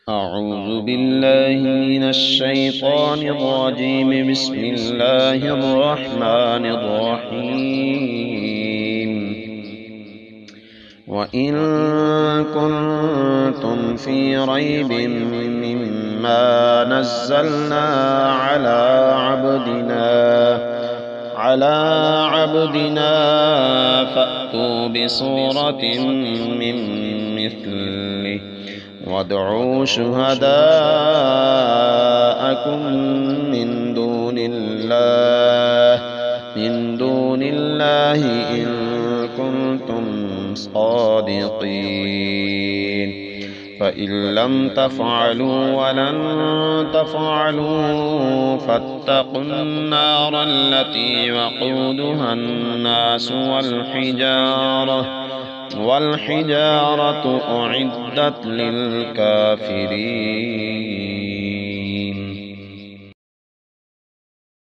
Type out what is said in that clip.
أعوذ بالله من الشيطان الرجيم. بسم الله الرحمن الرحيم. وإن كنتم في ريب مما نزلنا على عبدنا فأتوا بسورة من مثله وادعوا شهداءكم من دون الله إن كنتم صادقين. فإن لم تفعلوا ولن تفعلوا فاتقوا النار التي وقودها الناس والحجارة أعدت للكافرين.